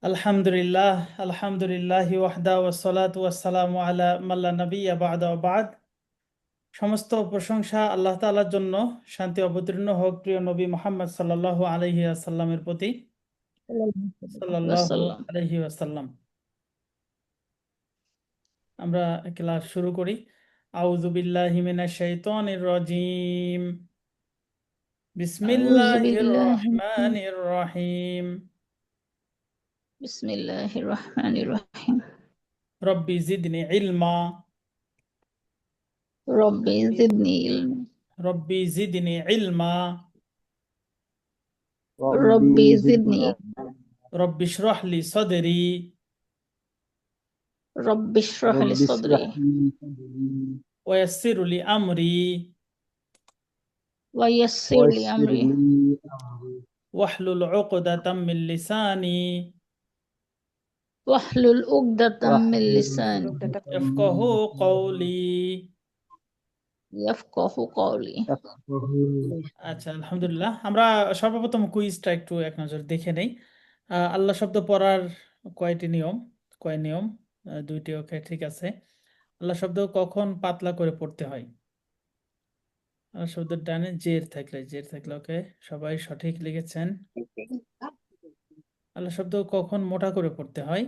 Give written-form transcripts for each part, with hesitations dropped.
আলহামদুলিল্লাহ আলহামদুলিল্লাহ ওয়াহদা ওয়াসসালাতু ওয়াসসালামু আলা মাল্লা নাবিয়্যা বা'দা ওয়া বা'দ। সমস্ত প্রশংসা আল্লাহ তাআলার জন্য, শান্তি অবতীর্ণ হোক প্রিয় নবী মুহাম্মদ সাল্লাল্লাহু আলাইহি ওয়াসাল্লামের প্রতি। সাল্লাল্লাহু ওয়াসাল্লাম। আলাইহি ওয়াসাল্লাম। আমরা ক্লাস শুরু করি। আউযু বিল্লাহি মিনাশ শাইতানির রাজীম। আউযু বিসমিল্লাহির বিল্লাহি রহমানির রহিম। বিসমিল্লাহির রহমানির রহিম। রব্বি জিদনি ইলমা। রব্বি জিদনি ইলমা। রব্বি জিদনি ইলমা। রব্বি জিদনি রব্বি ইশরাহ লি সাদরি রব্বি ইশরাহ লি সাদরি ওয়া ইয়াসসির লি আমরি ওয়া ইয়াসসির লি আমরি ওয়াহলুল উকদাতাম মিন লিসানি ওয়াহলুল উকদাতাম মিন লিসানি ইয়াফকাহু কওলি। ইয়াফকাহু কওলি। আচ্ছা, আলহামদুলিল্লাহ। আমরা সর্বপ্রথম কুইজটা একটু এক নজর দেখে নেই। আল্লাহ শব্দ পড়ার কয়টি নিয়ম? কয় নিয়ম? দুইটি, ওকে, ঠিক আছে। আল্লাহ শব্দ কখন পাতলা করে পড়তে হয়? আল্লাহ শব্দের ডানে জের থাকলে ওকে, সবাই সঠিক লিখেছেন। আল্লাহ শব্দ কখন মোটা করে পড়তে হয়?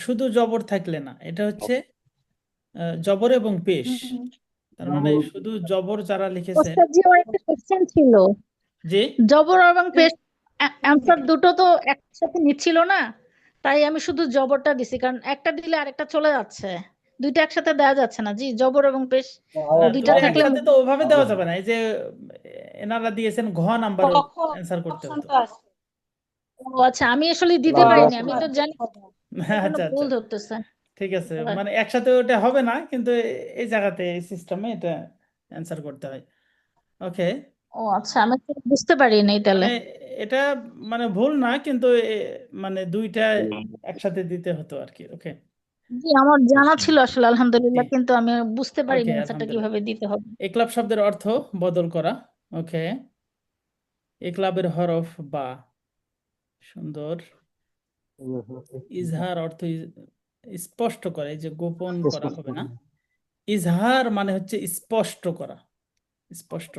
শুধু জবর থাকলে না, এটা হচ্ছে জবর এবং পেশ। তার মানে শুধু জবর যারা লিখেছেন, ওস্তাদ জি, আমার একটা কোশ্চেন ছিল। যে জবর এবং পেশ অ্যান্সার দুটো তো একসাথে নিচ্ছিল না, তাই আমি শুধু জবরটা দিছি, কারণ একটা দিলে আরেকটা চলে যাচ্ছে। দুইটা একসাথে দেওয়া যাচ্ছে না জি, জবর এবং পেশ না, দুইটা দুটো থাকলে একসাথে তো ওভাবে দেওয়া যাবে না। এই যে এনারা দিয়েছেন ঘ নাম্বার কখন অ্যান্সার করতে হতো। অপশনটা আছে? ও আচ্ছা, আমি আসলে দিতে পারিনি, আমি তো জানি, এই জন্য আচ্ছা ভুল আচ্ছা, ধরতেছে। ঠিক আছে। মানে একসাথে ওটা হবে না, কিন্তু এই জায়গাতে এই সিস্টেমে এটা অ্যান্সার করতে হয়। ওকে, ও আচ্ছা, আমি তো বুঝতে পারিনি তাহলে। মানে এটা মানে ভুল না, কিন্তু মানে দুইটা একসাথে দিতে হতো আর কি। ওকে, জি, আমার জানা ছিল আসলে জি, আলহামদুলিল্লাহ, কিন্তু আমি বুঝতে পারিনি ওকে, অ্যান্সারটা আলহামদুলিল্লাহ। কিভাবে দিতে হবে। একলাব শব্দের অর্থ বদল করা। ওকে, একলাবের হরফ বা। সুন্দর। ইজহার অর্থ স্পষ্ট করা, এই যে গোপন করা হবে না। ইজহার মানে হচ্ছে স্পষ্ট করা, স্পষ্ট।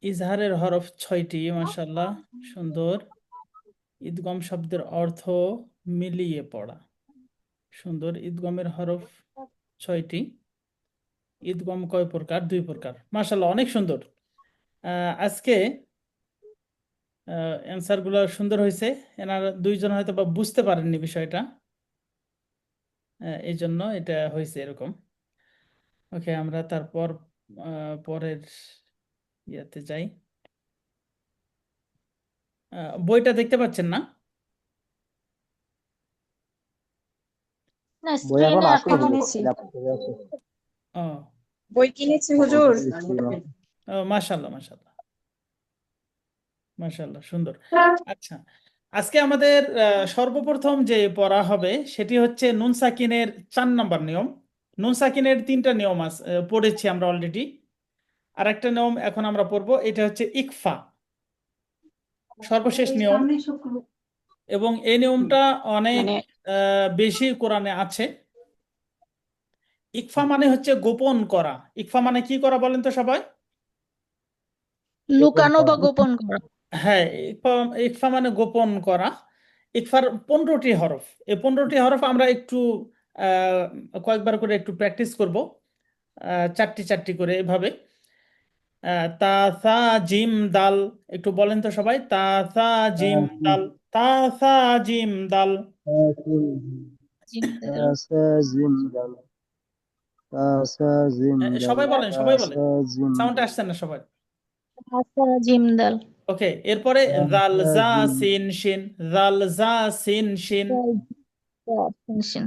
ইজহারের হরফ 6টি, মাশাআল্লাহ, সুন্দর। ঈদগম শব্দের অর্থ মিলিয়ে পড়া। সুন্দর। ঈদগমের হরফ 6টি। ঈদগম কয় প্রকার? 2 প্রকার। মাশাআল্লাহ, অনেক সুন্দর। আজকে অ্যান্সার গুলো সুন্দর হয়েছে। এনারা দুইজন হয়তো বা বুঝতে পারেননি বিষয়টা, এই জন্য এটা হয়েছে এরকম। ওকে, আমরা তারপর পরের ইয়াতে যাই। বইটা দেখতে পাচ্ছেন না? না, স্ক্রিনে এখনো নিচ্ছি। ও, বই কিনেছি হুজুর। মাশাআল্লাহ মাশাআল্লাহ মাশাআল্লাহ, সুন্দর। আচ্ছা, আজকে আমাদের সর্বপ্রথম যে পড়া হবে সেটি হচ্ছে নুন সাকিনের 4 নম্বর নিয়ম। নুন সাকিনের 3টা নিয়ম আছে, পড়েছি আমরা অলরেডি। আর একটা নিয়ম এখন আমরা পড়বো, এটা হচ্ছে ইকফা, সর্বশেষ নিয়ম। এবং এই নিয়মটা অনেক বেশি কোরআনে আছে। ইকফা মানে হচ্ছে গোপন করা। ইকফা মানে কি করা বলেন তো সবাই? লুকানো বা গোপন করা। হ্যাঁ, ইকফা, ইকফা মানে গোপন করা। ইকফার 15টি হরফ। এই 15টি হরফ আমরা একটু কয়েকবার করে একটু প্র্যাকটিস করব, 4টি 4টি করে এভাবে। তা, সা, জিম, দাল। একটু বলেন তো সবাই, তা, সা, জিম, দাল। তা, সা, জিম, দাল। জিন্দাল। সবাই বলেন, সবাই বলেন। সাউন্ড আসছে না সবাই। আচ্ছা, জিমদাল। ওকে, এরপরে জাল, জা, সিন, শিন। জাল, জা, সিন, শিন। শিন।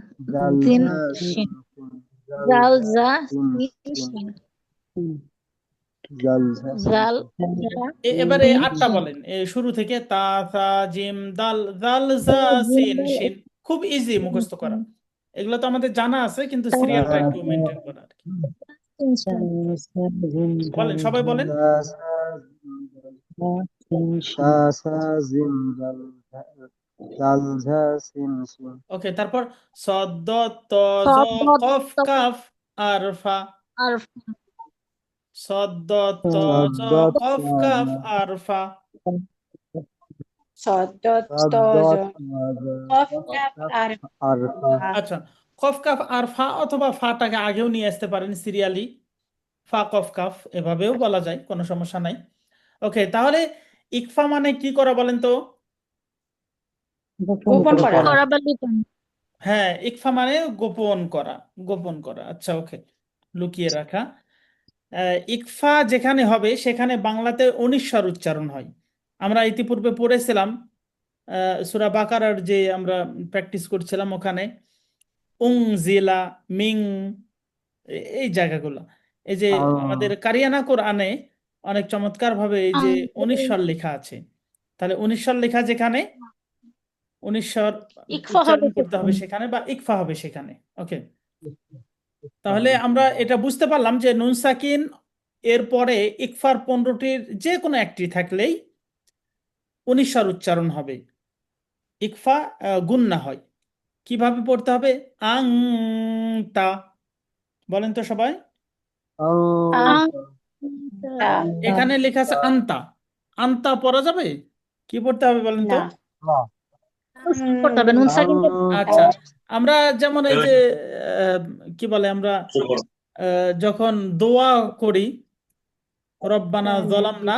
জিন শিন। জাল জা সিন শিন। জাল জা এবারে সিন 8টা শিন। বলেন, শুরু থেকে। তা, সা, জিম, দাল, জাল, জা, সিন, জিন্দাল শিন। খুব ইজি মুখস্থ করা। শিন। এগুলো তো আমাদের জানা আছে, কিন্তু তা সিরিয়ালটা একটু মেনটেন করা আর কি। শিন শিন। বলেন, সবাই বলেন। সা সা জিম জাল জাল ঝা সিম সিম ওকে, তারপর সদ দ ত জ সদ দ কফ ত কাফ আর ফা। আর সদ দ ত জ সদ্দত কফ কাফ আর ফা। সদ্দত সদ্দত কফ কাফ আর আর ফা। আচ্ছা, কফ কাফ আর ফা, অথবা ফাটাকে আগেও নিয়ে আসতে পারেন সিরিয়ালি, ফা কফ কাফ এভাবেও বলা যায়, কোনো সমস্যা নাই। ওকে, তাহলে ইকফা মানে কি করা বলেন তো? গোপন করা। করা বা লুকানো। হ্যাঁ, ইকফা মানে গোপন করা, গোপন করা। আচ্ছা, ওকে, লুকিয়ে রাখা। ইকফা যেখানে হবে সেখানে বাংলাতে অনিস্বর উচ্চারণ হয়। আমরা ইতিপূর্বে পড়েছিলাম সূরা বাকারার যে আমরা প্র্যাকটিস করছিলাম, ওখানে উং জিলা, মিং, এই জায়গাগুলো, এই যে আমাদের কারিয়ানা কোরআনে অনেক চমৎকার ভাবে এই যে অনিস্বর লেখা আছে। তাহলে অনিস্বর লেখা যেখানে, অনিস্বর ইকফা হবে উচ্চারণ করতে হবে সেখানে। সেখানে, বা ইকফা হবে সেখানে। ওকে, তাহলে আমরা এটা বুঝতে পারলাম যে নুন সাকিন এর পরে ইকফার 15টির যে কোনো একটি থাকলেই অনিস্বর উচ্চারণ হবে, ইকফা গুন্না হয়। কিভাবে পড়তে হবে? আং তা, বলেন তো সবাই। আং তা। এখানে লেখা আছে আন্তা, আন্তা পড়া যাবে? কি পড়তে হবে বলেন তো? না। করতে হবে নুন সাকিনকে। আচ্ছা, আমরা যেমন এই যে আহ, কি বলে, আমরা যখন দোয়া করি, রব্বানা যালামনা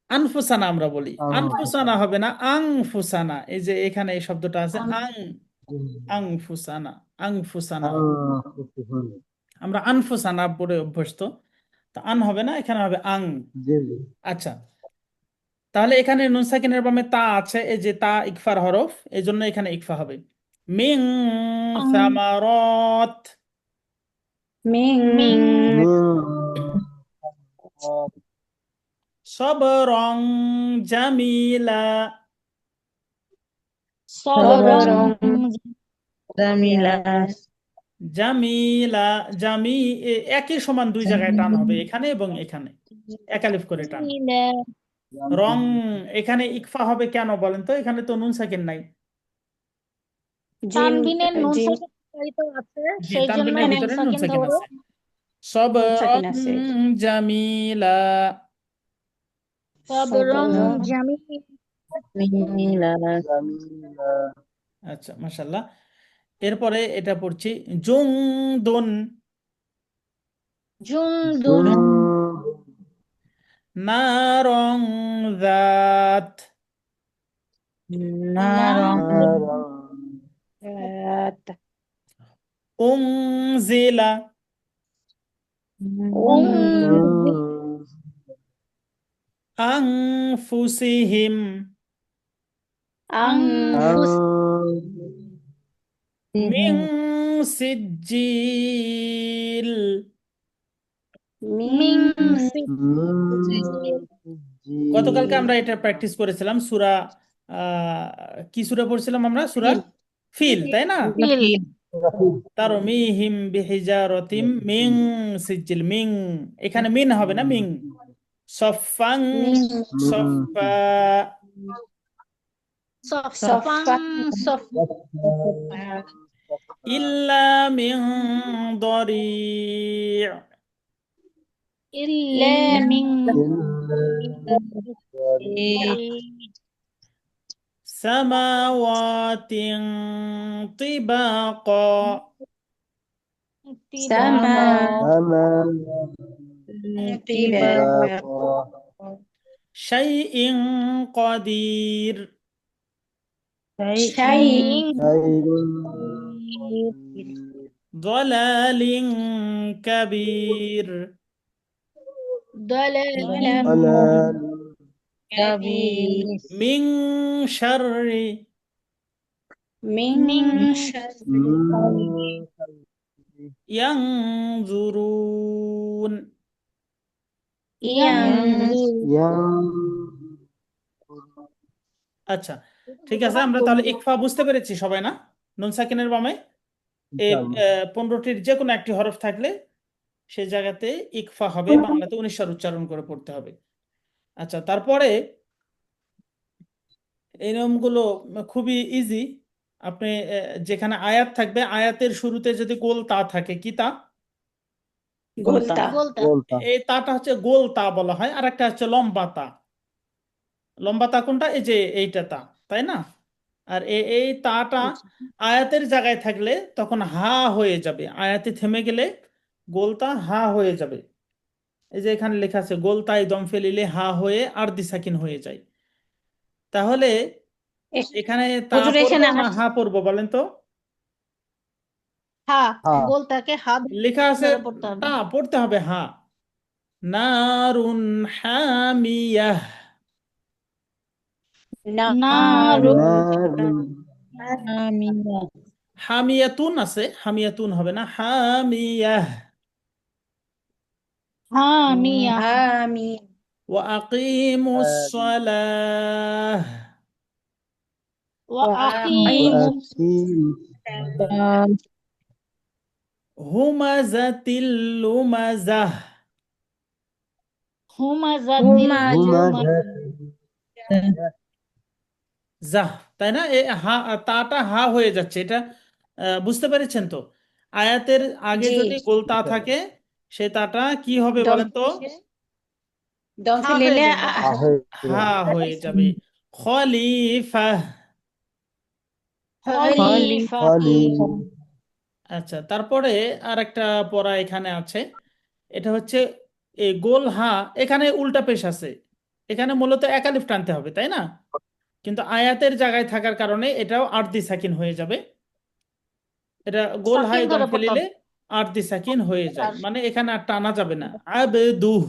আনফুসানা আমরা বলি, আনফুসানা হবে না, আংফুসানা। এই যে এখানে এই শব্দটা আছে আং, আংফুসানা, আংফুসানা হবে। আমরা আনফুসানা পড়ে অভ্যস্ত, তা আন হবে না, এখানে হবে আং। আচ্ছা, তাহলে এখানে নুন সাকিনের বামে তা আছে, এই যে তা ইকফার হরফ, এই জন্য এখানে ইকফা হবে। মিং সামারত, মিং মিং সবরং জামিলা, সবরং সবরং জামিলা। জামিলা, জামি, একই সমান দুই জায়গায় টান হবে, এখানে এবং এখানে এক আলিফ করে টান। রং, এখানে ইকফা হবে কেন বলেন তো? এখানে তো নুন সাকিন নাই। জিম তানবিনের নুন জিম সাকিন তো আছে, জি, সেই জন্য তানবিনের নুন ভিতরে নুন সাকিন সাকিন ধরে আছে। নুন সাকিন সবরং আছে। জামিলা। সবরং সবরং জামিলা। আচ্ছা, মাশাল্লাহ। এরপরে এটা পড়ছি জুং দুন, জুনদুন নারং জাত, নারং উংজিলা, উংজি আনফুসিহিম, আনফুস মিং সিজ্জিল, মিং গতকালকে আমরা এটা প্র্যাকটিস করেছিলাম সূরা কি সূরা পড়ছিলাম আমরা? সূরা ফিল, তাই না? সিজিল। তারমিহিম বিহিজারাতিম মিং সিজিল, মিং, এখানে মিন হবে না, মিং। সফাং মিং সফা, সফাং সফ ইল্লা মিন দরি, ইল্লা মিং সামাওয়াতিন তিবাকা, সামা শাইইন কাদির, শাইইন ضلالin কাবীর, মিং শাররি মিং ইয়ানজুরুন। আচ্ছা, ঠিক আছে, আমরা তাহলে ইকফা বুঝতে পেরেছি সবাই, না? নুন সাকিনের বামে এর 15টির যে কোনো একটি হরফ থাকলে সে জায়গাতে ইকফা হবে, বাংলাতে 19 উচ্চারণ করে পড়তে হবে। আচ্ছা, তারপরে এই নিয়মগুলো খুবই ইজি। আপনি যেখানে আয়াত থাকবে, আয়াতের শুরুতে যদি গোল তা থাকে, কি তা? গোলতা গোলতা গোলতা এই তাটা হচ্ছে গোল তা বলা হয়, আর একটা হচ্ছে লম্বা তা। লম্বা তা কোনটা? এই যে এইটা তা, তাই না? আর এই তাটা আয়াতের জায়গায় থাকলে তখন হা হয়ে যাবে, আয়াতে থেমে গেলে গোলতা হা হয়ে যাবে। এই যে এখানে লেখা আছে গোলতায় দম ফেলিলে হা হয়ে আরদি সাকিন হয়ে যায়। তাহলে এখানে তা হুজুর পড়বো এখানে না হা পড়বো বলেন তো? হা, হ্যাঁ গোলটাকে হা লেখা আছে ধরে পড়তে হবে। তা, পড়তে হবে হা। নারুন হামিয়াহ। নারুন নারুন হামিয়া, হামিয়াতুন আছে, হামিয়াতুন হবে না, হামিয়াহ। হামিয়া, আমি ওয়া আকিমুস সালাহ। ওয়া আকিমু وأقيم হুমাজাতিল লুমাজাহ। হুমাজাতিল همزة জাহ, তাই না? এ হা, তাটা হা হয়ে যাচ্ছে, এটা বুঝতে পেরেছেন তো? আয়াতের আগে জি যদি গোলতা থাকে, সে তাটা কি হবে দম বলেন তো? দম হা হয়ে ফেলিলে যাবে। হা হয়ে যাবে। খলিফা। খলিফা, خليل আচ্ছা, তারপরে আর একটা পড়া এখানে আছে, এটা হচ্ছে এই গোল হা, এখানে উল্টা পেশ আছে, এখানে মূলত একালিফ টানতে হবে, তাই না? কিন্তু আয়াতের জায়গায় থাকার কারণে এটাও আরদি সাকিন হয়ে যাবে। এটা গোল সাকিন হায় দম ধরে পড়তে ফেলিলে হবে। আরদি সাকিন হয়ে যায়, আর মানে এখানে আর টানা যাবে না। আবদুহ।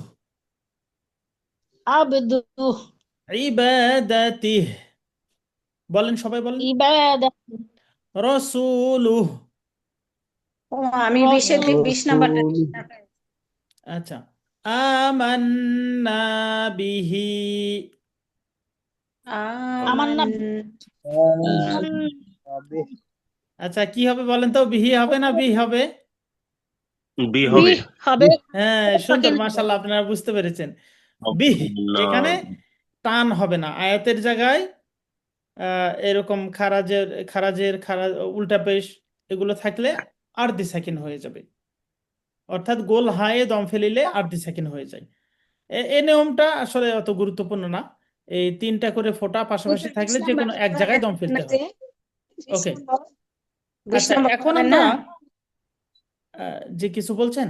আবদুহ, ইবাদাতিহ। বলেন, সবাই বলেন। ইবাদা, রসুলুহ। ও আমি রসুল, 20 নাম্বারটা رسول আচ্ছা, আমান্না বিহি। আমার আমান না آمنا به আচ্ছা, কি হবে বলেন তো? বিহি হবে না বি হবে? বি বি হবে। হবে, হ্যাঁ, সুন্দর, সাকিন হবে। মাশাআল্লাহ, আপনারা বুঝতে পেরেছেন। বিহ, এখানে টান হবে না আয়াতের জায়গায়। এরকম খারাজের খারাজের খারাজ, উল্টা পেশ, এগুলো থাকলে আরদি সাকিন হয়ে যাবে, অর্থাৎ গোল হায়ে দম ফেলিলে আরদি সাকিন হয়ে যায়। এই নিয়মটা আসলে অত গুরুত্বপূর্ণ না। এই তিনটা করে ফোঁটা পাশাপাশি হুজুর 20 থাকলে যে নাম্বার কোনো এক জায়গায় দম ফেলতে যে হয়। 20 ওকে, নাম্বার 20 আচ্ছা, নাম্বার এখন পড়াবেন আমরা না যে কিছু বলছেন।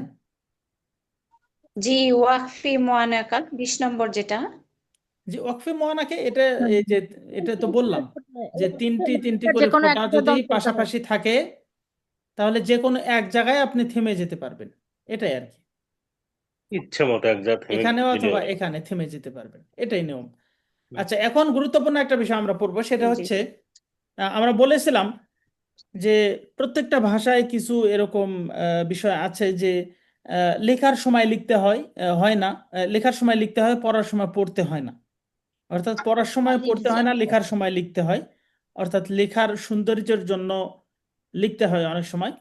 জি ওয়াকফি মুআনাকাত 20 নম্বর যেটা যে ওয়াকফে মোয়ানাকে, এটা এই যে এটা তো বললাম যে তিনটি তিনটি যে করে কোনো ফোঁটা একটা যদি দম ফেলতে হবে। পাশাপাশি থাকে, তাহলে যে কোনো এক জায়গায় আপনি থেমে যেতে পারবেন, এটাই আর কি। ইচ্ছে মতো এক জায়গা থেমে এখানে দিলে অথবা হলো। এখানে থেমে যেতে পারবেন, এটাই নিয়ম। আচ্ছা, এখন গুরুত্বপূর্ণ একটা বিষয় আমরা পড়বো, সেটা জি হচ্ছে আমরা বলেছিলাম যে প্রত্যেকটা ভাষায় কিছু এরকম বিষয় আছে যে লেখার সময় লিখতে হয়, হয় না, লেখার সময় লিখতে হয়, পড়ার সময় পড়তে হয় না। অর্থাৎ পড়ার সময় জি পড়তে জি হয় না, লেখার সময় লিখতে হয়। অর্থাৎ লেখার সৌন্দর্যের জন্য লিখতে হয় অনেক সময়।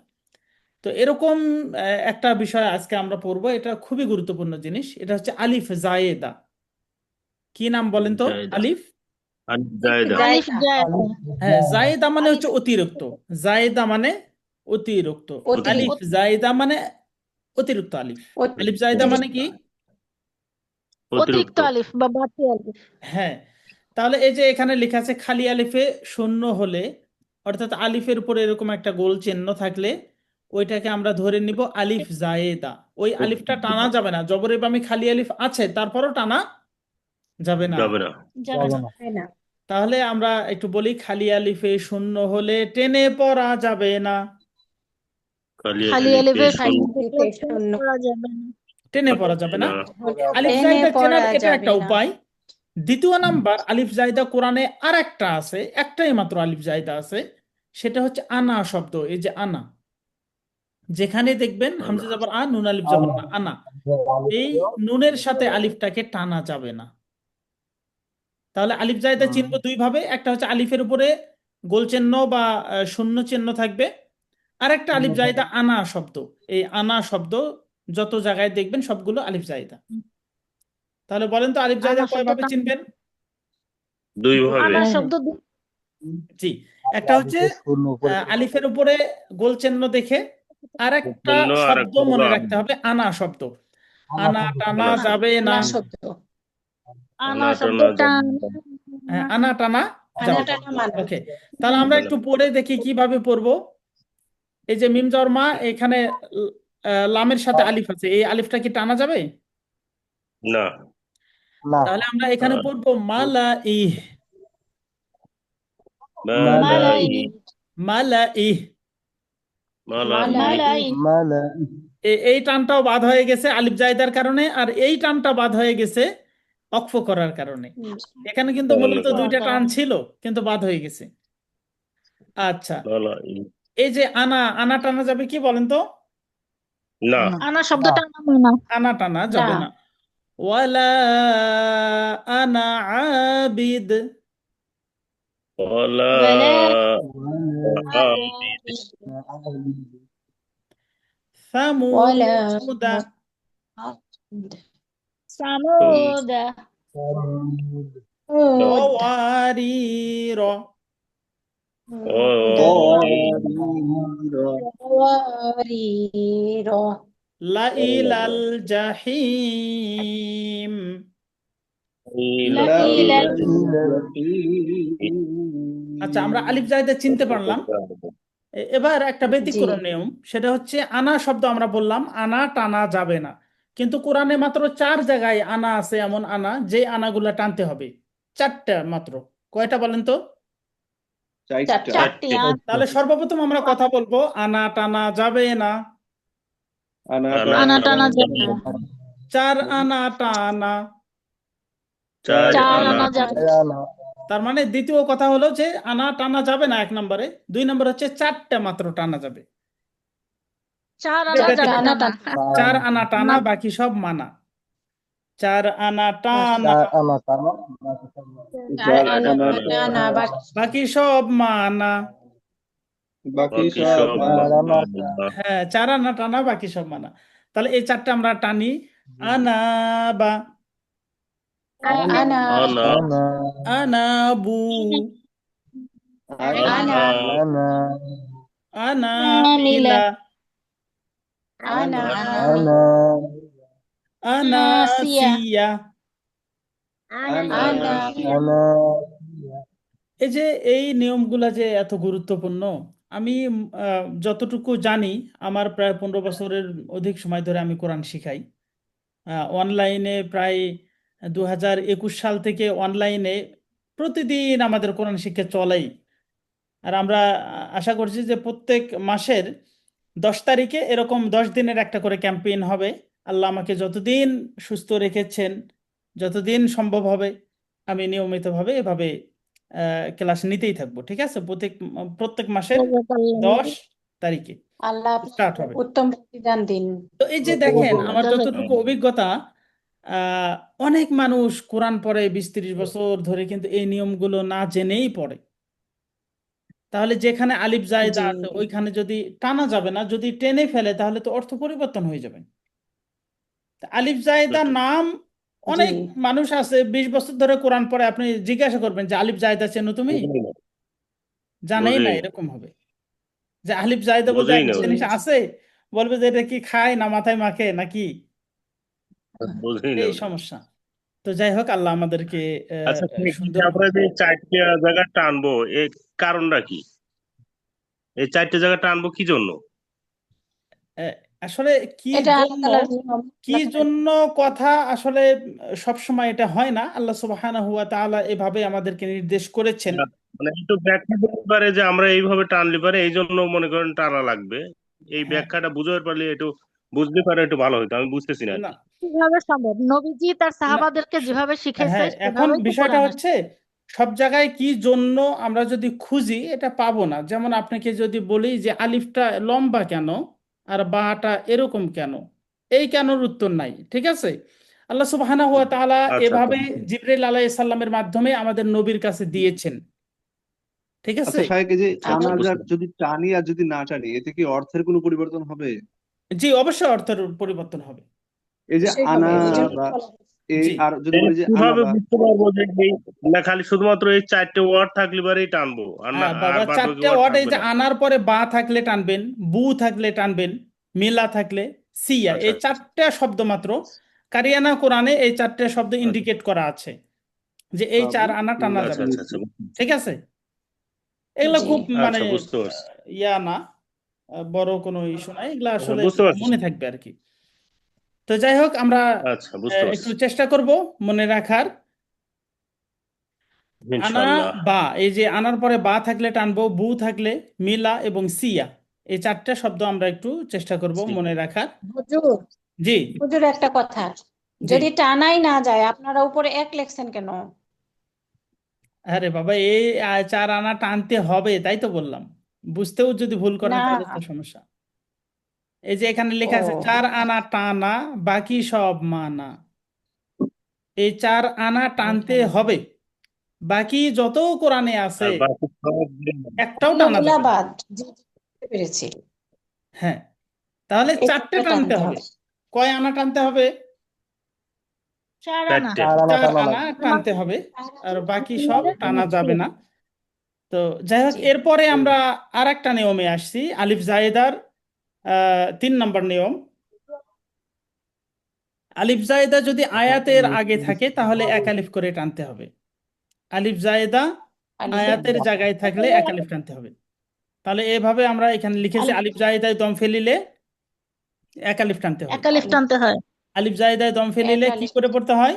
তো এরকম একটা বিষয় আজকে আমরা পড়বো, এটা খুবই গুরুত্বপূর্ণ জিনিস, এটা হচ্ছে আলিফ জায়েদা। কি নাম বলেন তো? জায়দা আলিফ। আর জায়দা আলিফ জায়দা জায়দা, হ্যাঁ, জায়েদা মানে আলিফ হচ্ছে অতিরিক্ত। জায়েদা মানে অতিরিক্ত। আলিফ অতিরিক্ত জায়েদা মানে অতিরিক্ত আলিফ। আলিফ জায়েদা মানে অতিরিক্ত কি? অতিরিক্ত অতিরিক্ত। আলিফ বা বাড়তি আলিফ। হ্যাঁ, তাহলে এই যে এখানে লেখা আছে খালি আলিফে শূন্য হলে, অর্থাৎ আলিফের উপরে এরকম একটা গোল চিহ্ন থাকলে, ওইটাকে আমরা ধরে নিব আলিফ জায়েদা। ওই আলিফটা টানা যাবে না, জবরের বামে খালি আলিফ আছে তারপরও টানা যাবে না। যাবে না। যাবে আচ্ছা, না। তাই না তাহলে আমরা একটু বলি, খালি আলিফে শূন্য হলে টেনে পড়া যাবে না। খালি খালি আলিফে আলিফে শূন্য শূন্য আলিফে শূন্য করা যাবে না। টেনে পড়া যাবে না। না। আলিফ টেনে জায়দা চেনার পড়া এটা যাবে একটা না উপায়। দ্বিতীয় নাম্বার, আলিফ জায়দা কোরআনে আর একটা আছে, একটাই মাত্র আলিফ জায়দা আছে, সেটা হচ্ছে আনা শব্দ। এই যে আনা, যেখানে দেখবেন না। হামজা জবর আ, নুন আলিফ জবর না, আনা, এই নুনের সাথে আলিফটাকে টানা যাবে না। তাহলে আলিফ জায়দা চিনব দুই ভাবে, একটা হচ্ছে আলিফের উপরে গোল চিহ্ন বা শূন্য চিহ্ন থাকবে, আর একটা আলিফ জায়দা আনা শব্দ। এই আনা শব্দ যত জায়গায় দেখবেন সবগুলো আলিফ জায়দা। তাহলে বলেন তো আলিফ জায়দা আনা কয় ভাবে শব্দটা চিনবেন? দুই ভাবে। আনা শব্দ জি, একটা হচ্ছে আলিফের শূন্য উপরে আলিফের উপরে গোল চিহ্ন দেখে, আর একটা চিহ্ন আর শব্দ একটা হলো মনে আনা। রাখতে হবে, আনা শব্দ। আনা আনা শব্দ টানা আনা যাবে না। আনা শব্দ আনা আনা শব্দ টানা টান যাবে। হ্যাঁ, আনা টানা আনা যাবে। টানা মানা ওকে, তাহলে আমরা একটু পড়ে দেখি কিভাবে পড়বো। এই যে মিম জবর মা, এখানে লামের সাথে আলিফ আছে, এই আলিফটা কি টানা যাবে? না। না তাহলে আমরা এখানে পড়বো মালা ইহ, মালাই মালাই মালা ইহ। মালাই মালাই মালা এই টানটাও বাদ হয়ে গেছে আলিফ জায়দার কারণে, আর এই টানটা বাদ হয়ে গেছে অক্ফ করার কারণে। এখানে কিন্তু মূলত দুইটা টান ছিল, কিন্তু বাদ হয়ে গেছে। আচ্ছা, মালাই এই যে আনা, আনা টানা যাবে কি বলেন তো? না। আনা শব্দটা না আনা টানা যাবে না না। ওয়ালা আনা আবিদ, ওয়ালা ওয়ালা আবিদ। ওয়ালা সামুদা, সামুদা কওয়ারির, ওয়ারির লাইলাল জাহিম। আচ্ছা, আমরা আলিফ জায়দা চিনতে পারলাম। এবার একটা জি ব্যতিক্রম নিয়ম, সেটা হচ্ছে আনা শব্দ আমরা বললাম আনা টানা যাবে না, কিন্তু কোরআনে মাত্র 4 জায়গায় আনা আছে, এমন আনা যে আনাগুলা টানতে হবে, 4টা মাত্র। কয়টা বলেন তো? চারটা চারটি তাহলে সর্বপ্রথম আমরা কথা বলবো আনা টানা যাবে না। আনা আনা টানা টানা যাবে না 4 আনা টানা। চার চার আনা আনা যাবে তার মানে দ্বিতীয় কথা হলো যে আনা টানা যাবে না 1 নম্বরে, 2 নম্বর হচ্ছে 4টা মাত্র টানা যাবে। চার আনা বেঁচে যাবে গেল। না 4 আনা টানা, না বাকি সব মানা। 4 আনা টানা, আনা টানা না বাকি সব মানা। বাকি সব মানা। হ্যাঁ, 4 আনা টানা, বাকি সব মানা। তাহলে এই 4টা আমরা টানি। আনা বা, আনা আনা আনাবু, আনা আনা আনামিলা, আনা আনা আনাসিয়া। আনা আনা এই যে এই নিয়মগুলা যে এত গুরুত্বপূর্ণ, আমি যতটুকু জানি, আমার প্রায় 15 বছরের অধিক সময় ধরে আমি কোরআন শিখাই। অনলাইনে প্রায় 2021 সাল থেকে অনলাইনে প্রতিদিন আমাদের কোরআন শিক্ষা চলেই। আর আমরা আশা করছি যে প্রত্যেক মাসের 10 তারিখে এরকম 10 দিনের একটা করে ক্যাম্পেইন হবে। আল্লাহ আমাকে যতদিন সুস্থ রেখেছেন, যতদিন সম্ভব হবে, আমি নিয়মিতভাবে এভাবে ক্লাস নিতেই থাকবো। ঠিক আছে, প্রত্যেক প্রত্যেক মাসের 10 তারিখে আল্লাহ স্টার্ট হবে। উত্তম প্রতিদান দিন তো এই যে দেখেন, আমার যতটুকু অভিজ্ঞতা, অনেক মানুষ কোরআন পড়ে 20-30 বছর ধরে, কিন্তু এই নিয়মগুলো না জেনেই পড়ে। তাহলে যেখানে আলিফ জায়দা জি আছে ওইখানে যদি টানা যাবে না, যদি টেনে ফেলে তাহলে তো অর্থ পরিবর্তন হয়ে যাবে। তা আলিফ জায়দা নাম, জি অনেক মানুষ আছে 20 বছর ধরে কোরআন পড়ে, আপনি জিজ্ঞাসা করবেন যে আলিফ জায়দা চেনো তুমি? জানেই না, বুঝেই না। এরকম হবে যে আলিফ জায়দা বলতে বুঝেই একটা না। জিনিস আছে, বলবে যে এটা কি খায় না মাথায় মাখে নাকি, বুঝেই না। এই সমস্যা। তো যাই হোক, আল্লাহ আমাদেরকে আচ্ছা, সুন্দর। আমরা যে 4টা জায়গা টানবো, এর কারণটা কি? এই 4টে জায়গা টানবো কি জন্য? আহ, আসলে কি এটা আল্লাহ জন্য, তাআলার নিয়ম কি জন্য কথা আসলে সব সময় এটা হয় না। আল্লাহ সুবহানাহু ওয়া তাআলা এভাবে আমাদেরকে নির্দেশ করেছেন। মানে একটু ব্যাখ্যা দিতে পারে যে আমরা এইভাবে টানলে পারে, এই জন্য মনে করেন টানা লাগবে। এই হ্যাঁ, ব্যাখ্যাটা বুঝতে পারলে একটু বুঝতে পারে একটু ভালো হতো, আমি বুঝতেছি না আর না, কি। কিভাবে সম্ভব নবীজি তার না, সাহাবাদেরকে যেভাবে শিখেছে হ্যাঁ, এখন সেভাবেই তো বিষয়টা কোরআন আছে হচ্ছে সব জায়গায় কি জন্য আমরা যদি খুঁজি এটা পাবো না। যেমন আপনাকে যদি বলি যে আলিফটা লম্বা কেন আর বাটা এরকম কেন, এই কেনর উত্তর নাই। ঠিক আছে, আল্লাহ সুবহানাহু ওয়া তাআলা আচ্ছা আচ্ছা। এভাবে জিবরাইল আলাইহিস সালামের মাধ্যমে আমাদের নবীর কাছে দিয়েছেন। ঠিক আছে, আচ্ছা শাহেক, এই যে আচ্ছা, টানা বুঝলাম। যদি টানি আর যদি না টানি, এতে কি অর্থের কোনো পরিবর্তন হবে? জি অবশ্যই অর্থের পরিবর্তন হবে। এই যে আনা বা এই জি আর যদি বলি যে আনা কিভাবে বা বুঝতে পারবো যে না খালি শুধুমাত্র এই 4টে ওয়ার্ড থাকলে পরেই টানবো আর না হ্যাঁ বাবা, আর বাদ বাকি 4টে ওয়ার্ড ওয়ার্ড, এই থাকবে যে না? আনার পরে বা থাকলে টানবেন, বু থাকলে টানবেন, মিলা থাকলে সিয়া, আচ্ছা এই 4টে শব্দ মাত্র কারিয়ানা কোরআনে এই 4টে শব্দ আচ্ছা ইন্ডিকেট করা আছে যে এই বাবু 4 আনা টানা মিলা আচ্ছা যাবে। আচ্ছা ঠিক আছে, এগুলো জি খুব মানে আচ্ছা বুঝতে পারছি। ইয়া না, বড় কোনো ইস্যু নাই, এগুলো হ্যাঁ আসলে বুঝতে পারছি। মনে থাকবে আর কি। তো যাই হোক, আমরা আচ্ছা বুঝতে একটু পারছি চেষ্টা করব মনে রাখার। আনা ইনশাল্লাহ। বা, এই যে আনার পরে বা থাকলে টানবো, বু থাকলে মিলা এবং সিয়া, এই 4টে শব্দ আমরা একটু চেষ্টা করব মনে রাখার। হুজুর জি হুজুর একটা কথা, জি। যদি টানাই না যায় আপনারা উপরে এক লেখছেন কেন? আরে বাবা, এই 4 আনা টানতে হবে, তাই তো বললাম। বুঝতেও যদি ভুল করেন না তাহলে তো সমস্যা। এই যে এখানে ও লেখা আছে 4 আনা টানা, বাকি সব মানা। এই 4 আনা টানতে হবে, বাকি যত কোরআনে আছে আর বাকি সব একটাও টানা অন্যগুলা যাবে না। বাদ। জি জি, বুঝতে পেরেছি। হ্যাঁ, তাহলে এই 4টে চারটে টানতে টানতে হবে। হবে। কয় আনা টানতে হবে? 4 আনা। 4টে। 4 আনা 4 টানা আনা লাগবে। টানতে হবে, আর বাকি সব টানা যাবে না। তো যাই হোক, জি এরপরে আমরা আর একটা নিয়মে আসছি, আলিফ জায়েদার 3 নম্বর নিয়ম। আলিফ জায়েদা যদি আয়াতের আগে থাকে তাহলে এক আলিফ করে টানতে হবে। আলিফ জায়েদা আলিফ আয়াতের জায়গায় থাকলে এক আলিফ টানতে হবে। তাহলে এভাবে আমরা এখানে লিখেছি, আলিফ আলিফ জায়েদায় দম ফেলিলে এক আলিফ টানতে হয়। 1 আলিফ টানতে হয়। আলিফ জায়েদায় দম এক ফেলিলে কি আলিফ করে পড়তে হয়?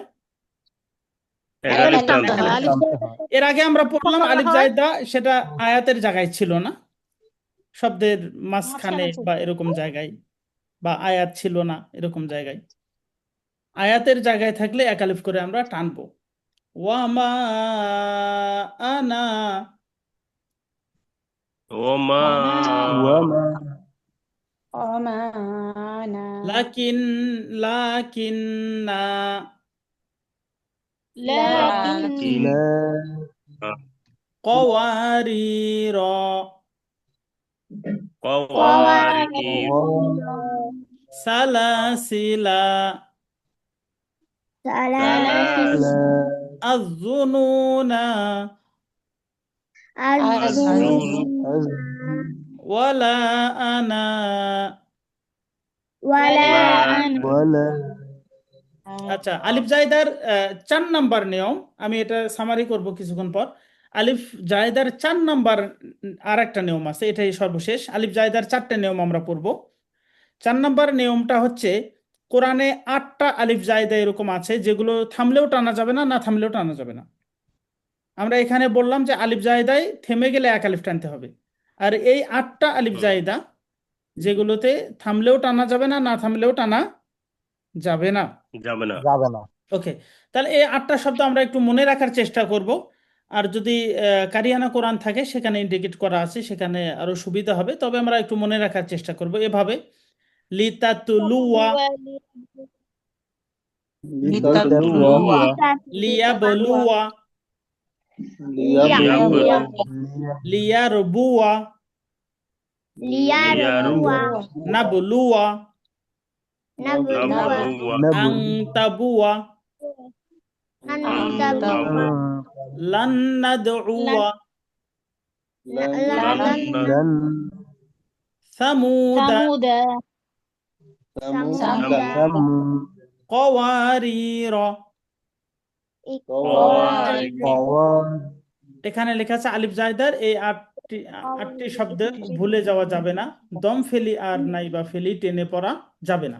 1 1 আলিফ আলিফ টানতে টানতে এক হয়। হবে। আলিফ আলিফ টানতে হয়। এর আগে আমরা পড়লাম করা আলিফ হয় জায়েদা, সেটা আয়াতের জায়গায় ছিল না, শব্দের মাঝখানে মাঝখানে ছিল। বা এরকম জায়গায়, বা আয়াত ছিল না এরকম জায়গায়। আয়াতের জায়গায় থাকলে এক আলিফ করে আমরা টানবো। ওয়ামা আনা ওমা ওয়ামা অমানা লাকিন লাকিন না লাকিন লাকিন লা কওয়ারির কওয়ারির সালাসিলা সালাসিলা আযুনুনা আযুনু ওয়ালা আনা ওয়ালা ওয়ালা আচ্ছা, আলিফ জায়দার 4 নাম্বার নিয়ম, আমি এটা সামারি করব কিছুক্ষণ পর। আলিফ জায়দার 4 নাম্বার আর একটা নিয়ম আছে, এটাই সর্বশেষ। আলিফ জায়দার 4টে নিয়ম আমরা পড়ব। 4 নাম্বার নিয়মটা হচ্ছে, কোরআনে 8টা আলিফ জায়দা এরকম আছে যেগুলো থামলেও টানা যাবে না, না থামলেও টানা যাবে না। আমরা এখানে বললাম যে আলিফ জায়দায় থেমে গেলে এক আলিফ টানতে হবে। আর এই 8টা আলিফ জায়দা যেগুলোতে থামলেও টানা যাবে না, না থামলেও টানা যাবে না। যাবে না। যাবে না। ওকে, তাহলে এই 8টা শব্দ আমরা একটু মনে রাখার চেষ্টা করব। আর যদি কারিয়ানা কোরআন থাকে সেখানে ইন্ডিকেট করা আছে, সেখানে আরো সুবিধা হবে। তবে আমরা একটু মনে রাখার চেষ্টা করব এভাবে: লিতাতুলুয়া, লিতাতুয়া লিয়াবলুয়া, লিয়াবলুয়া লিয়ারবুয়া, লিয়ারবুয়া নাবলুয়া, নাবলুয়া আনতাবুয়া, আনতাবুয়া লান্নাদউয়া, লান্না লান সামুদা, সামুদা সামু কওয়ারিরা। কওয়ারির কওয়ার এখানে লেখা আছে আলিফ জায়দার এই আটটি শব্দ ভুলে যাওয়া যাবে না। দম ফেলি আর নাই বা ফেলি টেনে পড়া যাবে না।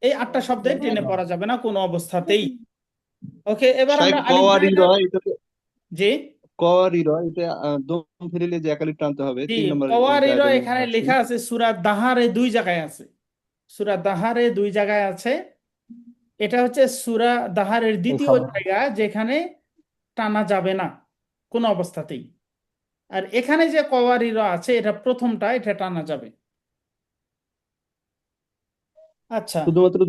এই 8টা শব্দে টেনে পড়া যাবে না কোনো অবস্থাতেই। ওকে, এবার আমরা আলিফ জায়দার, জি এটা দম ফেলিলে যে একালিফ টানতে হবে জি 3 নম্বর কওয়ারিরা জায়গায় এখানে আসছি। লেখা আছে সূরা দাহারে 2 জায়গায় আছে। সূরা দাহারে 2 জায়গায় আছে। এটা হচ্ছে সূরা দাহারের এই দ্বিতীয় শব্দ জায়গা যেখানে টানা যাবে না কোনো অবস্থাতেই। আর এখানে যে কওয়ারিরা আছে এটা প্রথমটা, এটা টানা যাবে। আচ্ছা, শুধুমাত্র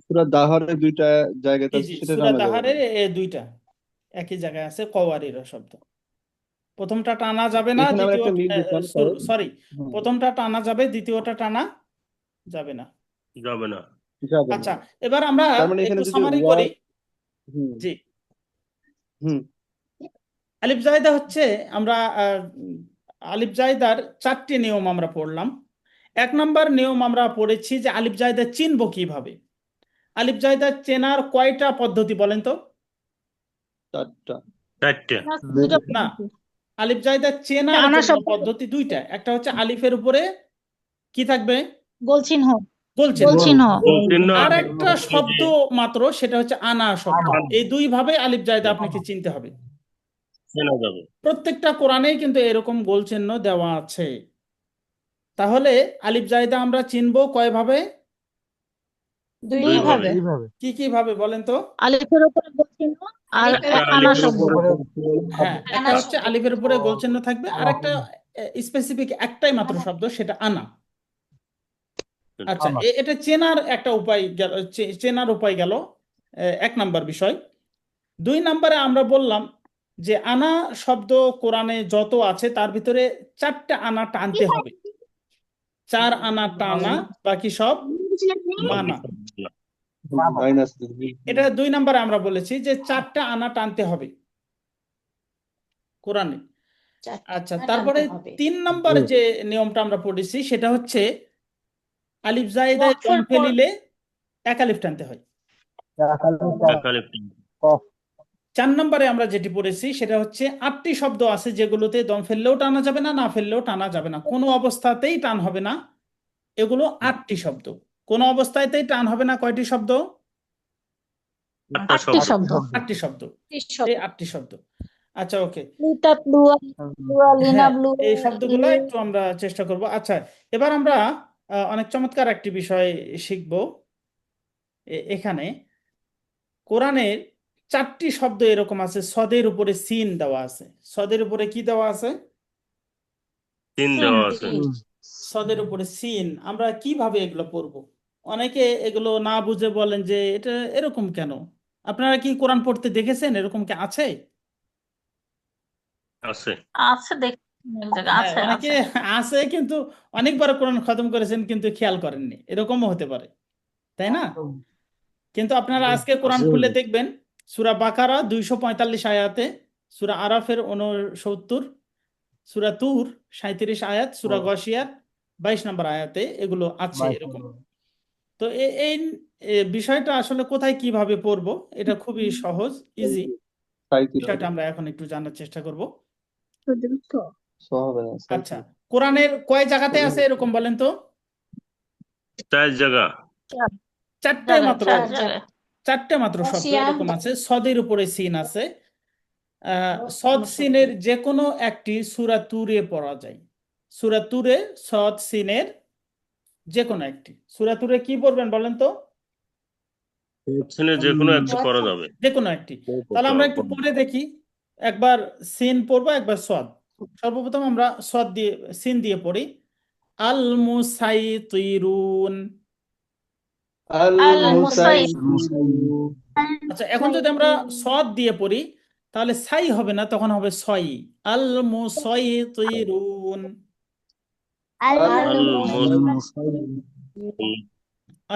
সূরা দাহরের 2টা জায়গাতে জি আছে, জি, সেটা সূরা টানা যাবে না। দাহারের এই 2টা একই জায়গায় আছে কওয়ারিরা শব্দ। প্রথমটা টানা যাবে না, এখানে আমরা দ্বিতীয় একটা মিল দেখলাম। সরি, হুম। প্রথমটা টানা যাবে, দ্বিতীয়টা টানা যাবে না। যাবে না। ইনশাআল্লাহ। আচ্ছা, এবার আমরা তার মানে এখানে একটু যদি সামারি ওয়া করি। হুম জি, হুম আলিফ জায়দা হচ্ছে আমরা আলিফ জায়দার 4টি নিয়ম আমরা পড়লাম। 1 নম্বর নিয়ম আমরা পড়েছি যে আলিফ জায়দা চিনবো কিভাবে। আলিফ জায়দা চেনার কয়টা পদ্ধতি বলেন তো? 4টা। 4টে। দুটো না, আলিফ জায়দা চেনার আনা জন্য শব্দ পদ্ধতি 2টা। একটা হচ্ছে আলিফের উপরে কি থাকবে? গোল চিহ্ন গোল চিহ্ন। গোল চিহ্ন গোল চিহ্ন আর আর একটা শব্দ মাত্র, সেটা হচ্ছে আনা শব্দ। এই 2 ভাবে আলিফ জায়দা আপনাকে চিনতে হবে। চেনা যাবে। প্রত্যেকটা কোরআনেই কিন্তু এরকম গোল চিহ্ন দেওয়া আছে। তাহলে আলিফ জায়দা আমরা চিনবো কয় ভাবে? দুই 2 ভাবে ভাবে। কিভাবে? কি কি ভাবে বলেন তো? আলিফের উপরে গোল চিহ্ন আর একটা আনা আলিফের শব্দ উপরে হ্যাঁ, একটা আনা হচ্ছে শব্দ আলিফের উপরে গোল চিহ্ন থাকবে, আর একটা স্পেসিফিক একটাই মাত্র শব্দ, সেটা আনা। আচ্ছা, আনা। এটা চেনার একটা উপায় গেল, চেনার উপায় গেল 1 নম্বর বিষয়। 2 নম্বরে আমরা বললাম যে আনা শব্দ কোরআনে যত আছে তার ভিতরে 4টা আনা টানতে হবে। 4 আনা টানা, বাকি সব মানা। মাইনাস এটা 2 নম্বরে আমরা বলেছি যে 4টা আনা টানতে হবে কোরআনে। আচ্ছা, তারপরে 3 নম্বর জি। যে নিয়মটা আমরা পড়েছি সেটা হচ্ছে আলিফ জায়দায় দম ওয়াকফের পর ফেলিলে 1 আলিফ টানতে হয়। একালিপ। 4 নম্বরে আমরা যেটি পড়েছি সেটা হচ্ছে 8টি শব্দ আছে যেগুলোতে দম ফেললেও টানা যাবে না, না ফেললেও টানা যাবে না, কোনো অবস্থাতেই টান হবে না। এগুলো 8টি শব্দ। কোনো অবস্থাতেই টান হবে না কয়টি শব্দ? 8টা আটটি শব্দ। শব্দ 8টি শব্দ। এই 8টি শব্দ। আচ্ছা, ওকে। লুতা লুয়া লুয়া লিনা হ্যাঁ, ব্লু এই শব্দগুলো একটু আমরা চেষ্টা করব। আচ্ছা, এবার আমরা অনেক চমৎকার একটি বিষয় শিখব। এখানে কোরআনের 4টি শব্দ এরকম আছে, সদের উপরে সিন দেওয়া আছে। সদের উপরে কি দেওয়া আছে? 3 দেওয়া আছে। সদের উপরে সিন। আমরা কিভাবে এগুলো পড়ব? অনেকে এগুলো না বুঝে বলেন যে এটা এরকম কেন। আপনারা কি কোরআন পড়তে দেখেছেন এরকম কি আছে? আছে। আছে দেখুন এক জায়গায় হ্যাঁ, আছে অনেকে আছে আছে, কিন্তু অনেকবার কোরআন খতম করেছেন কিন্তু খেয়াল করেননি, এরকমও হতে পারে, তাই না? কিন্তু আপনারা আজকে কোরআন খুলে দেখবেন, সূরা বাকারা 245 আয়াতে, সূরা আরাফের 69, সূরা তুর 37 আয়াত, সূরা গশিয়ার 22 নম্বর আয়াতে এগুলো আছে এরকম। তো এই বিষয়টা আসলে কোথায় কিভাবে পড়বো, এটা খুবই সহজ, ইজি। বিষয়টা আমরা এখন একটু জানার চেষ্টা করব। হবে না আচ্ছা, কোরআনের কয় জায়গাতে আছে এরকম বলেন তো? 4 জায়গা। 4টে মাত্র, চার জায়গায় 4টে মাত্র শব্দ এরকম আছে। সদের উপরে সিন আছে। সদ সিনের যে কোনো একটি সূরা তুরে পড়া যায়। সূরা তুরে সদ সিনের যে কোনো একটি। সূরা তুরে কি পড়বেন বলেন তো? অপশনে যে কোনো একটা করা যাবে। যে কোনো একটি। তাহলে আমরা একটু পড়ে দেখি। একবার সিন পড়বো, একবার সদ। সর্বপ্রথম আমরা সদ দিয়ে, সিন দিয়ে পড়ি। আল মুসাইতিরুন। আল মুসাই আচ্ছা, এখন যদি আমরা সদ দিয়ে পড়ি তাহলে সাই হবে না, তখন হবে সই। আল মুসাইতিরুন। আল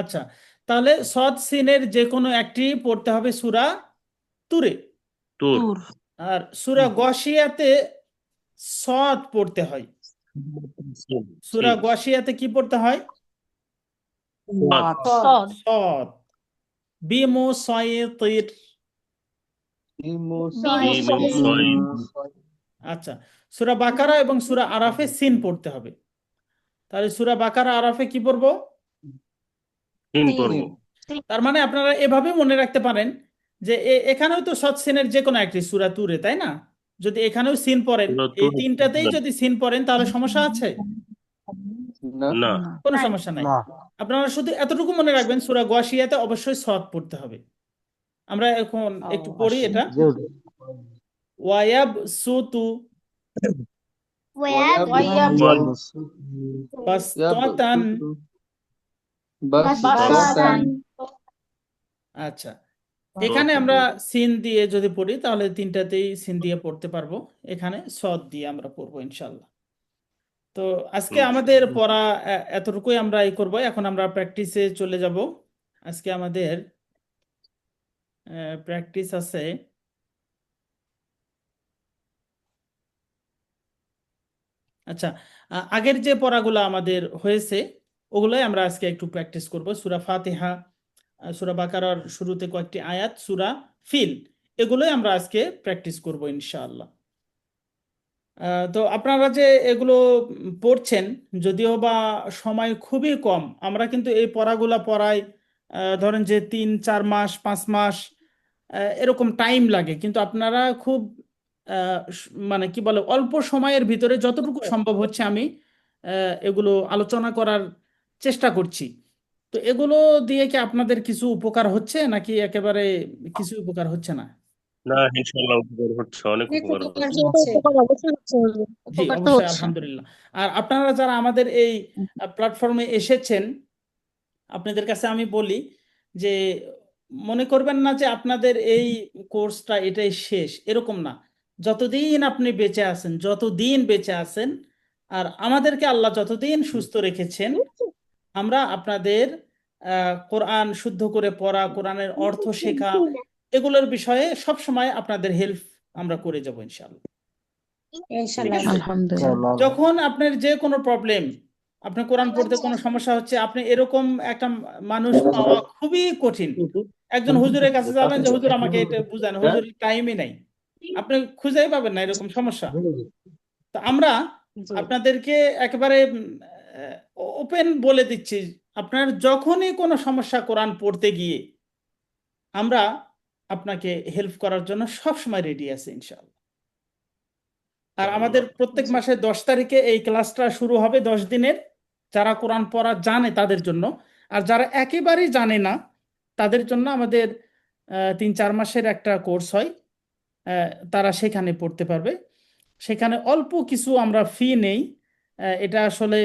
আচ্ছা, তাহলে সদ সিনের যে কোনো একটি পড়তে হবে সূরা তুরে। মুসাইতুর। আর সূরা গশিয়াতে সদ পড়তে হয়। সূরা গশিয়াতে কি পড়তে হয়? সদ সদ। বিমুসাইতির। আচ্ছা, সূরা বাকারা এবং সূরা আরাফে সিন পড়তে হবে। তাহলে সূরা বাকারা আরাফে কি পড়বো? তিন পড়ব। তার মানে আপনারা এভাবে মনে রাখতে পারেন যে এখানেও তো সৎ সিনের যে কোনো একটি সূরা তুরে, তাই না? যদি এখানেও সিন পড়েন, এই 3টাতেই যদি সিন পড়েন তাহলে সমস্যা আছে? না। কোনো সমস্যা নাই। আপনারা শুধু এতটুকু মনে রাখবেন সূরা গশিয়াতে অবশ্যই সদ পড়তে হবে। আমরা এখন একটু পড়ি এটা। ওয়ায়াবসুতু বাসতাতান। আচ্ছা, এখানে আমরা সিন দিয়ে যদি পড়ি তাহলে 3টাতেই সিন দিয়ে পড়তে পারবো। এখানে সদ দিয়ে আমরা পড়বো ইনশাল্লাহ। তো আজকে আমাদের পড়া এতটুকুই আমরা করব। এখন আমরা প্র্যাকটিসে চলে যাব। আজকে আমাদের প্র্যাকটিস আছে আচ্ছা আগের যে পড়াগুলো আমাদের হয়েছে ওগুলোই আমরা আজকে একটু প্র্যাকটিস করব সূরা ফাতিহা সূরা বাকারার শুরুতে কয়েকটি আয়াত সূরা ফিল এগুলোই আমরা আজকে প্র্যাকটিস করব ইনশাআল্লাহ তো আপনারা যে এগুলো পড়ছেন যদিও বা সময় খুবই কম আমরা কিন্তু এই পড়াগুলা পড়াই ধরেন যে 3-4 মাস 5 মাস এরকম টাইম লাগে কিন্তু আপনারা খুব মানে কি বলে অল্প সময়ের ভিতরে যতটুকু সম্ভব হচ্ছে আমি এগুলো আলোচনা করার চেষ্টা করছি তো এগুলো দিয়ে কি আপনাদের কিছু উপকার হচ্ছে নাকি একেবারে কিছু উপকার হচ্ছে না না, ইনশাল্লাহ উপকার হচ্ছে, অনেক অনেক উপকার উপকার হচ্ছে। হচ্ছে উপকার অবশ্যই হচ্ছে হুজুর। জি উপকার তো অবশ্যই হচ্ছে আলহামদুলিল্লাহ আর আপনারা যারা আমাদের এই প্ল্যাটফর্মে এসেছেন আপনাদের কাছে আমি বলি যে মনে করবেন না যে আপনাদের এই কোর্সটা এটাই শেষ এরকম না যতদিন আপনি বেঁচে আছেন যতদিন বেঁচে আছেন আর আমাদেরকে আল্লাহ যতদিন সুস্থ রেখেছেন আমরা আপনাদের কোরআন শুদ্ধ করে পড়া কোরআনের অর্থ শেখা এগুলোর বিষয়ে সব সময় আপনাদের হেল্প আমরা করে যাব ইনশাআল্লাহ ঠিক ইনশাআল্লাহ আছে আলহামদুলিল্লাহ যখন আপনার যে কোনো প্রবলেম আপনার কোরআন পড়তে কোনো সমস্যা হচ্ছে আপনি এরকম একটা মানুষ পাওয়া খুবই কঠিন একজন হুজুরের কাছে যাবেন যে হুজুর আমাকে এটা বুঝান হুজুর টাইমই নাই আপনি খুঁজেই পাবেন না এরকম সমস্যা তো আমরা জি আপনাদেরকে একেবারে ওপেন বলে দিচ্ছি আপনার যখনই কোনো সমস্যা কোরআন পড়তে গিয়ে আমরা আপনাকে হেল্প করার জন্য সব সময় রেডি আছি ইনশাআল্লাহ আর আমাদের প্রত্যেক মাসে 10 তারিখে এই ক্লাসটা শুরু হবে 10 দিনের যারা কোরআন পড়া জানে তাদের জন্য আর যারা একেবারেই জানে না তাদের জন্য আমাদের 3-4 মাসের একটা কোর্স হয় তারা সেখানে পড়তে পারবে সেখানে অল্প কিছু আমরা ফি নেই এটা আসলে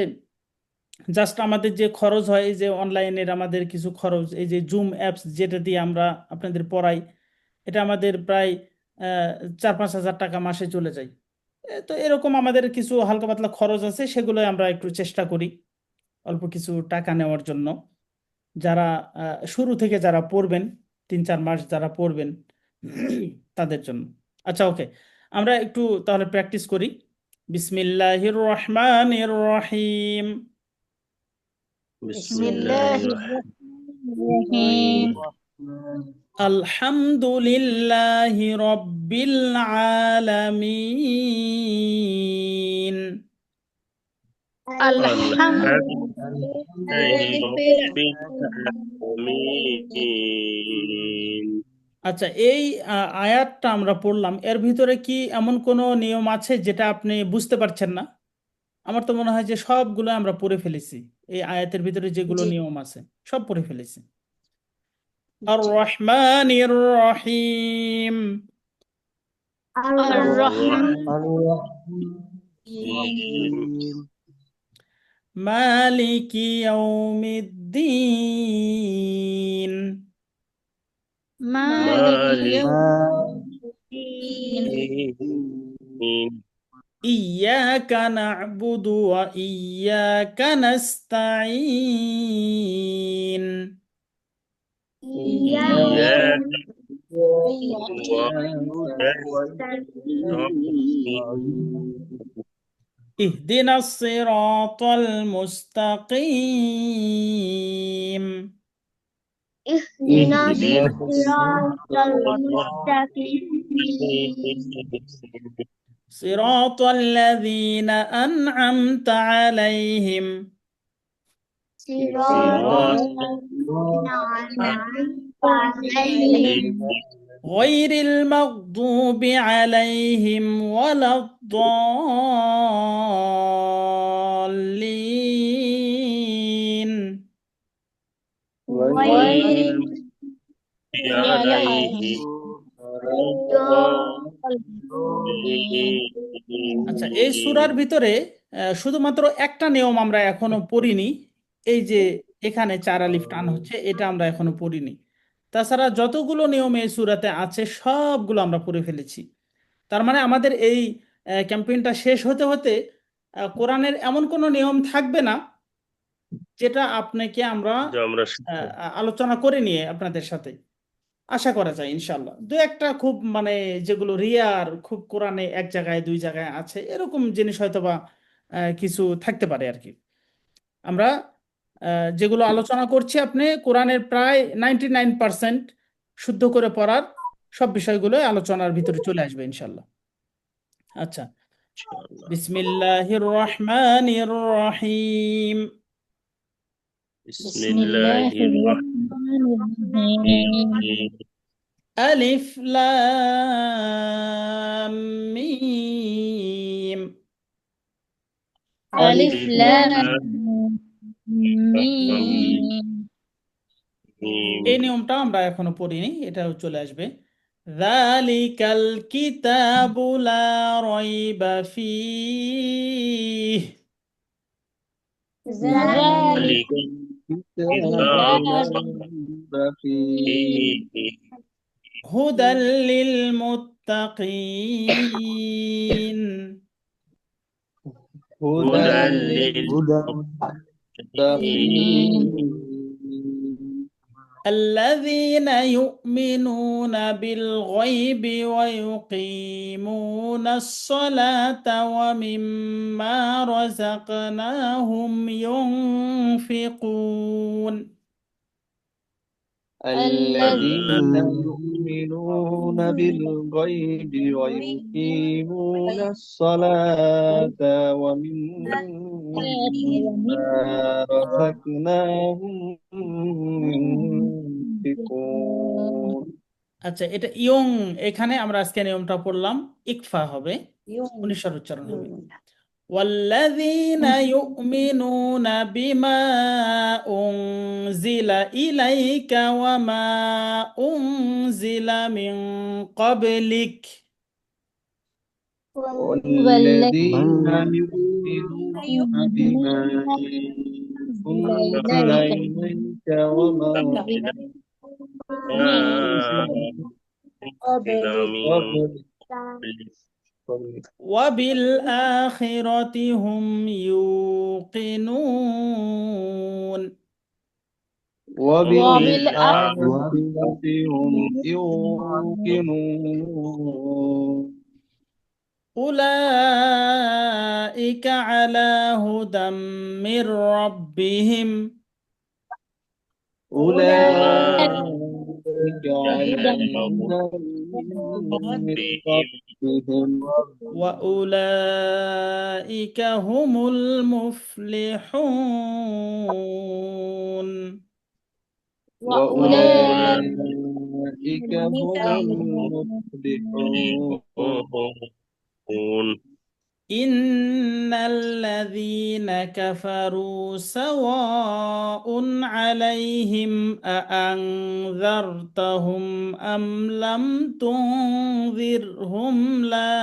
জাস্ট আমাদের যে খরচ হয় এই যে অনলাইনের আমাদের কিছু খরচ এই যে জুম অ্যাপস যেটা দিয়ে আমরা আপনাদের পড়াই এটা আমাদের প্রায় 4-5 হাজার টাকা মাসে চলে যায় তো এরকম আমাদের কিছু হালকা পাতলা খরচ আছে সেগুলোই আমরা একটু চেষ্টা করি অল্প কিছু টাকা নেওয়ার জন্য যারা শুরু থেকে যারা পড়বেন 3-4 মাস যারা পড়বেন তাদের জন্য আচ্ছা ওকে আমরা একটু তাহলে প্র্যাকটিস করি বিসমিল্লাহির রহমানির রহিম বিসমিল্লাহির বিসমিল্লাহির আলহামদুলিল্লাহি রাব্বিল আলামিন আলহামদুলিল্লাহ। আচ্ছা এই আয়াতটা আমরা পড়লাম এর ভিতরে কি এমন কোনো নিয়ম আছে যেটা আপনি বুঝতে পারছেন না আমার তো মনে হয় যে সবগুলো আমরা পড়ে ফেলেছি এই আয়াতের ভিতরে যেগুলো জি নিয়ম আছে সব পড়ে ফেলেছি আর রহমানির রহিম আর রহমান মালিকি ইয়াউমিদ্দিন মালিকি ইয়াকা না'বুদু ওয়া ইয়াকা নাস্তাঈন ইহদিনাস সিরাতাল মুস্তাকিম اهدنا الصراط المستقيم সিরাতাল্লাযীনা আন'আমতা আলাইহিম صراط الذين أنعمت عليهم গয়রিল মাগদুবি আলাইহিম ওয়ালাদ-দাল্লিন غير আচ্ছা এই সূরার ভিতরে শুধুমাত্র একটা নিয়ম আমরা এখনো পড়িনি এই যে এখানে 4 আলিফ টান হচ্ছে এটা আমরা এখনো পড়িনি তাছাড়া যতগুলো নিয়ম এই সূরাতে আছে সবগুলো আমরা পড়ে ফেলেছি তার মানে আমাদের এই ক্যাম্পেইনটা শেষ হতে হতে কোরআনের এমন কোনো নিয়ম থাকবে না যেটা আপনাকে আমরা যে আমরা আলোচনা করে নিয়ে আপনাদের সাথে আশা করা যায় ইনশাল্লাহ দু একটা খুব মানে যেগুলো রিয়ার খুব কোরআনে এক জায়গায় দুই জায়গায় আছে এরকম জিনিস হয়তোবা কিছু থাকতে পারে আর কি। আমরা যেগুলো আলোচনা করছি আপনি কোরআনের প্রায় 99% শুদ্ধ করে পড়ার সব বিষয়গুলো আলোচনার ভিতরে চলে আসবে ইনশাল্লাহ। আচ্ছা, ইনশাআল্লাহ। বিসমিল্লাহির রহমানির রহিম। বিসমিল্লাহির বিসমিল্লাহির রহমানির আলিফ লাম মিম। আলিফ আলিফ লাম লাম মিম। মিম। এই নিয়মটা আমরা এখনো পড়িনি, এটাও চলে আসবে। যালিকাল কিতাবু লা রাইবা ফীহ। ذلك الكتاب لا الكتاب ريب فيه হুদাল লিল মুত্তাকিন। هدى هدى هدى للمتقين للمتقين الذين يؤمنون بالغيب ويقيمون الصلاة ومما رزقناهم ينفقون. الذين يؤمنون بالغيب ويقيمون الصلاة ومما رزقناهم ينفقون আচ্ছা, এটা ইয়ং, এখানে আমরা আজকে নিয়মটা পড়লাম, ইকফা হবে, উনিশ্বর উচ্চারণ হবে। والذين يؤمنون بما أنزل إليك وما أنزل من قبلك. والذين يؤمنون بما أنزل إليك وما أنزل من قبلك وبالآخرة هم يوقنون. وبالآخرة هم يوقنون أولئك على هدى من ربهم. أولئك على هدى من ربهم وأولئك هم المفلحون. وأولئك هم المفلحون إن الذين كفروا سواء عليهم أأنذرتهم أم لم تنذرهم لا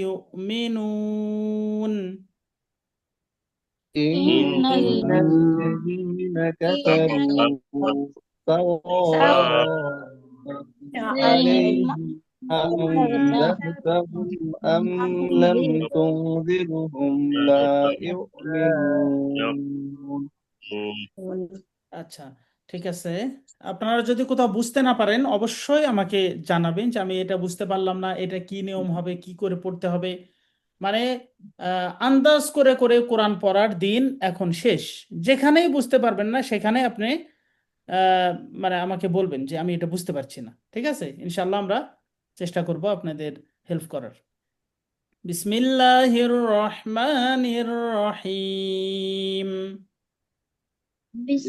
يؤمنون. إن الذين كفروا سواء عليهم أأنذرتهم أم لم تنذرهم لا يؤمنون আচ্ছা, ঠিক আছে। আপনারা যদি কোথাও বুঝতে না পারেন অবশ্যই আমাকে জানাবেন যে আমি এটা বুঝতে পারলাম না, এটা কি নিয়ম হবে, কি করে পড়তে হবে। মানে আন্দাজ করে করে কোরআন পড়ার দিন এখন শেষ। যেখানেই বুঝতে পারবেন না সেখানে আপনি মানে আমাকে বলবেন যে আমি এটা বুঝতে পারছি না। ঠিক আছে, ইনশাল্লাহ আমরা চেষ্টা করব আপনাদের হেল্প করার। বিসমিল্লাহির রহমানির রহিম।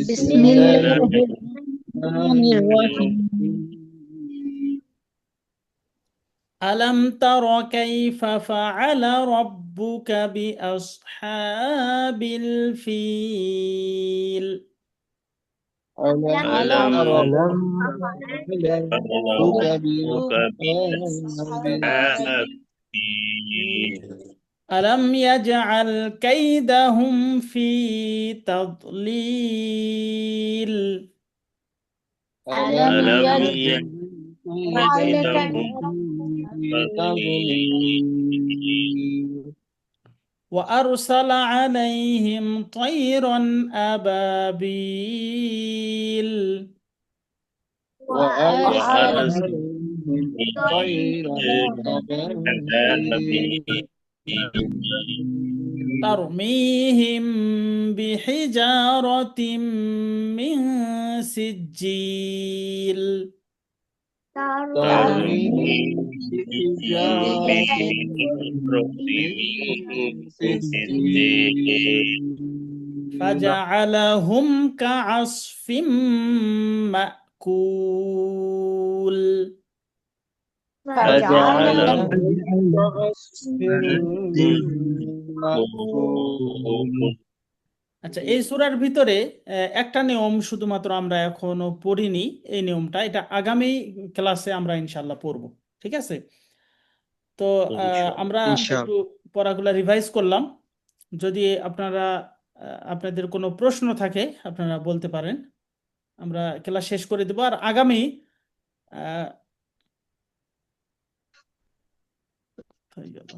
বিসমিল্লাহিররহমানিররহিম। আলম তারা কাইফা ফাআলা রাব্বুকা বিআসহাবিল ফিল। ألم ألم تر ألم ربك بأصحاب ألم يجعل كيدهم في تضليل. ألم ألم يجعل يجعلهم في تضليل وأرسل عليهم طيرا أبابيل وأرسل وأرسل عليهم طيرا أبابيل ترميهم بحجارة من سجيل ترميهم بحجارة من سجيل فجعلهم كعصف مأكول فجعلهم فجعلهم كعصف مأكول আচ্ছা, এই সূরার ভিতরে একটা নিয়ম শুধুমাত্র আমরা এখনো পড়িনি। এই নিয়মটা এটা আগামী ক্লাসে আমরা ইনশাল্লাহ পড়ব। ঠিক আছে? তো আমরা একটু পড়াগুলা রিভাইজ করলাম। যদি আপনাদের কোনো প্রশ্ন থাকে আপনারা বলতে পারেন, আমরা ক্লাস শেষ করে দেব। আর আগামী হয়ে গেল।